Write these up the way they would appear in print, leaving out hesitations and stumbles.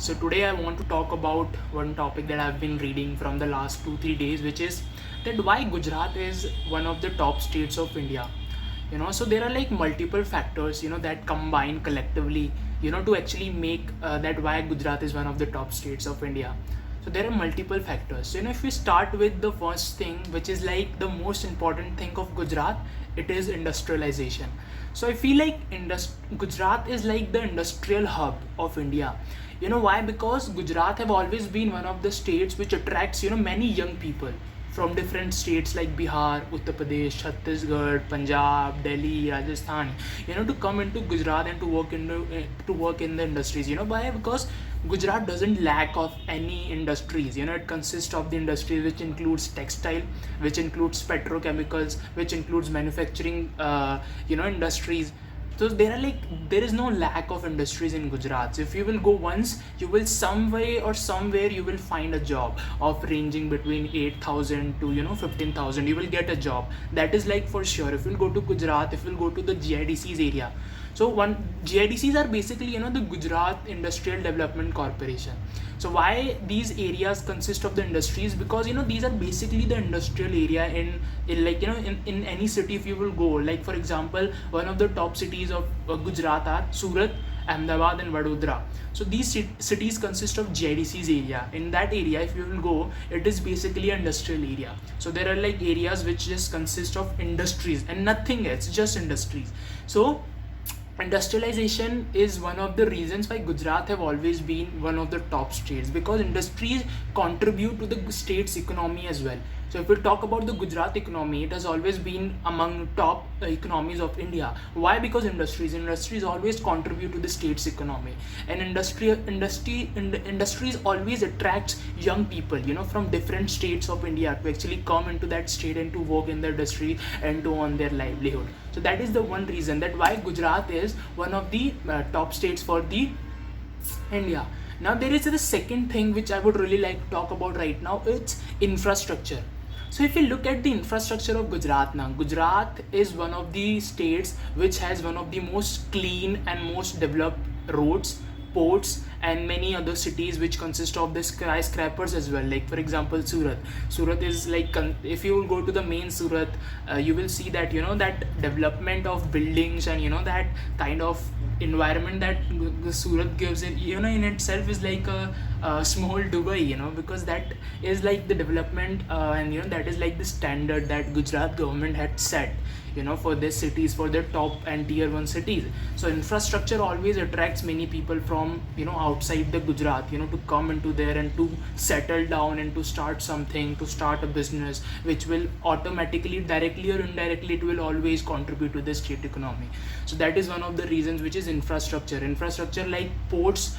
So today I want to talk about one topic that I've been reading from the last 2-3 days, which is that why Gujarat is one of the top states of India. So there are like multiple factors that combine collectively to actually make that why Gujarat is one of the top states of India. So there are multiple factors. If we start with the first thing, which is like the most important thing of Gujarat, it is industrialization. So I feel like Gujarat is like the industrial hub of India. Why? Because Gujarat have always been one of the states which attracts many young people from different states like Bihar, Uttar Pradesh, Chhattisgarh, Punjab, Delhi, Rajasthan, to come into Gujarat and to work in the industries. Why? Because Gujarat doesn't lack of any industries. It consists of the industries which includes textile, which includes petrochemicals, which includes manufacturing, industries. So there is no lack of industries in Gujarat. So if you will go once, you will some way or somewhere you will find a job of ranging between 8,000 to 15,000. You will get a job. That is like for sure. If you will go to Gujarat, if you will go to the GIDCs area. So one GIDCs are basically the Gujarat Industrial Development Corporation. So why these areas consist of the industries? Because these are basically the industrial area in any city. If you will go, like for example, one of the top cities of Gujarat are Surat, Ahmedabad and Vadodara. So these cities consist of GIDC's area. In that area, if you will go, it is basically an industrial area. So there are like areas which just consist of industries and nothing else, just industries. So industrialization is one of the reasons why Gujarat have always been one of the top states, because industries contribute to the state's economy as well. So if we talk about the Gujarat economy, it has always been among top economies of India. Why? Because industries always contribute to the state's economy, and industries always attracts young people from different states of India to actually come into that state and to work in the industry and to earn their livelihood. So that is the one reason that why Gujarat is one of the top states for the India. Now there is the second thing which I would really like to talk about right now. It's infrastructure. So if you look at the infrastructure of Gujarat now, Gujarat is one of the states which has one of the most clean and most developed roads, ports and many other cities which consist of the skyscrapers as well. Like for example, Surat is like, if you will go to the main Surat, you will see that that development of buildings and that kind of environment that Surat gives it in itself is like a small Dubai, because that is like the development and that is like the standard that Gujarat government had set for their cities, for their top and tier 1 cities. So infrastructure always attracts many people from outside the Gujarat to come into there and to settle down and to start something, to start a business which will automatically, directly or indirectly, it will always contribute to the state economy. So that is one of the reasons, which is infrastructure like ports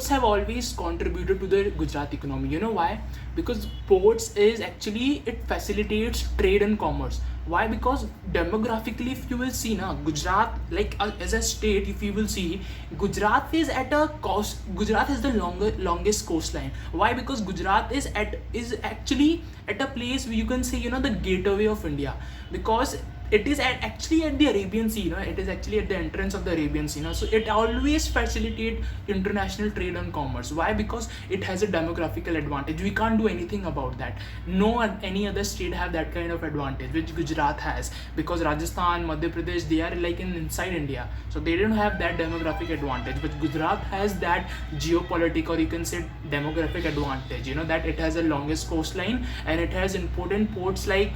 have always contributed to the Gujarat economy. Why? Because ports is actually, it facilitates trade and commerce. Why? Because demographically, if you will see now, Gujarat, like as a state, if you will see, Gujarat is the longest coastline. Why? Because Gujarat is actually at a place where you can say the gateway of India, because it is actually at the Arabian Sea. It is actually at the entrance of the Arabian Sea. So it always facilitates international trade and commerce. Why? Because it has a demographical advantage. We can't do anything about that. No any other state have that kind of advantage which Gujarat has, because Rajasthan, Madhya Pradesh, they are like inside India, so they don't have that demographic advantage. But Gujarat has that geopolitical, or you can say demographic advantage. That it has the longest coastline and it has important ports like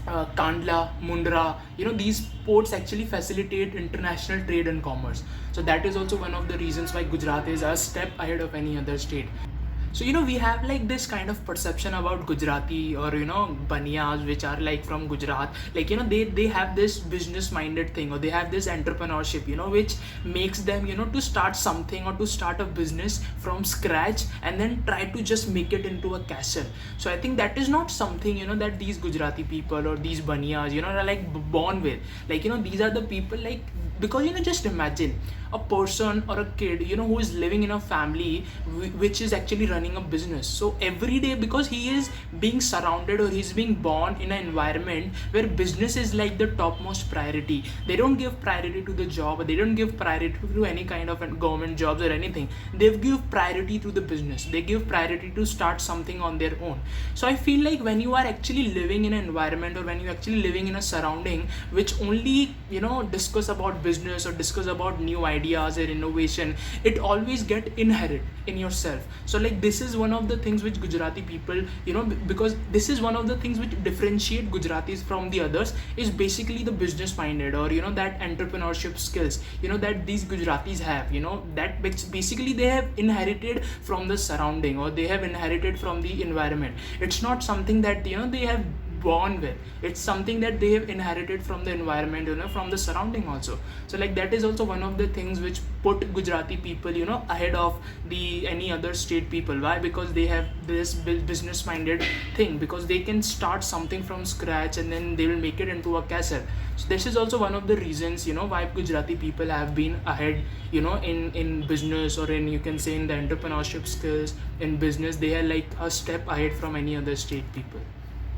Kandla, Mundra. These ports actually facilitate international trade and commerce. So that is also one of the reasons why Gujarat is a step ahead of any other state. So we have like this kind of perception about Gujarati or Baniyas which are like from Gujarat, like they have this business minded thing, or they have this entrepreneurship which makes them to start something or to start a business from scratch and then try to just make it into a castle. So I think that is not something that these Gujarati people or these Baniyas are like born with. Like these are the people, like, because just imagine a person or a kid, who is living in a family which is actually running a business. So every day, because he is being surrounded, or he's being born in an environment where business is like the topmost priority. They don't give priority to the job, they don't give priority to any kind of government jobs or anything. They give priority to the business, they give priority to start something on their own. So I feel like when you are actually living in an environment, or when you're actually living in a surrounding which only discuss about business or discuss about new ideas or innovation, it always get inherent in yourself. So like this is one of the things which Gujarati people, because this is one of the things which differentiate Gujaratis from the others, is basically the business minded, or that entrepreneurship skills that these Gujaratis have, that basically they have inherited from the surrounding, or they have inherited from the environment. It's not something that they have born with, it's something that they have inherited from the environment, from the surrounding also. So like that is also one of the things which put Gujarati people ahead of the any other state people. Why? Because they have this business minded thing, because they can start something from scratch and then they will make it into a castle. So this is also one of the reasons why Gujarati people have been ahead in business, or in, you can say, in the entrepreneurship skills in business. They are like a step ahead from any other state people.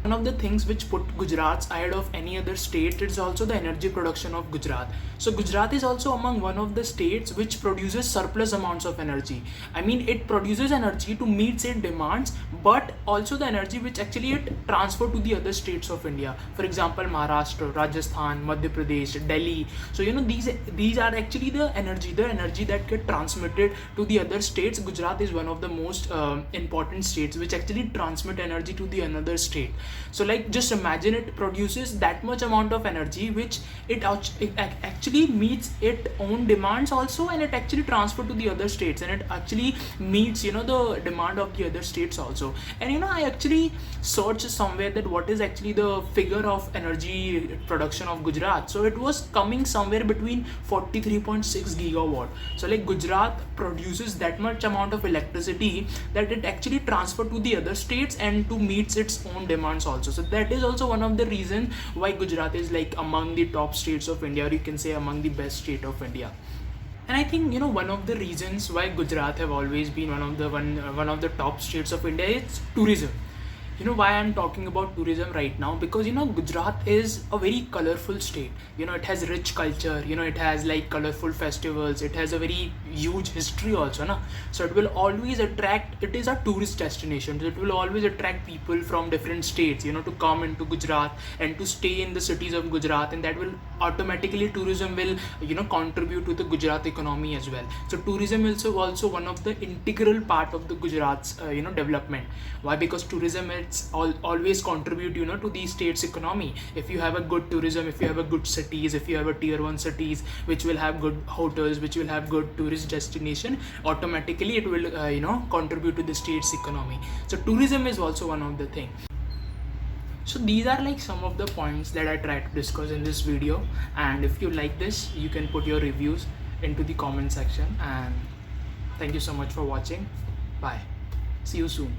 One of the things which put Gujarat ahead of any other state is also the energy production of Gujarat. So Gujarat is also among one of the states which produces surplus amounts of energy. I mean, it produces energy to meet its demands, but also the energy which actually it transfer to the other states of India. For example, Maharashtra, Rajasthan, Madhya Pradesh, Delhi. So these are actually the energy that get transmitted to the other states. Gujarat is one of the most important states which actually transmit energy to the another state. So like just imagine, it produces that much amount of energy which it actually meets its own demands also, and it actually transfer to the other states, and it actually meets the demand of the other states also. And I actually searched somewhere that what is actually the figure of energy production of Gujarat. So it was coming somewhere between 43.6 gigawatt. So like Gujarat produces that much amount of electricity that it actually transfer to the other states and to meets its own demands also. So that is also one of the reasons why Gujarat is like among the top states of India, or you can say among the best state of India. And I think one of the reasons why Gujarat have always been one of the top states of India is tourism. Why I'm talking about tourism right now? Because Gujarat is a very colorful state. It has rich culture, it has like colorful festivals, it has a very huge history also, na? So it will always attract, it is a tourist destination, so it will always attract people from different states to come into Gujarat and to stay in the cities of Gujarat, and that will automatically, tourism will contribute to the Gujarat economy as well. So tourism is also one of the integral part of the Gujarat's development. Why? Because tourism is always contribute to the state's economy. If you have a good tourism, if you have a good cities, if you have a tier 1 cities which will have good hotels, which will have good tourist destination, automatically it will contribute to the state's economy. So tourism is also one of the thing. So these are like some of the points that I tried to discuss in this video, and if you like this, you can put your reviews into the comment section. And thank you so much for watching. Bye, see you soon.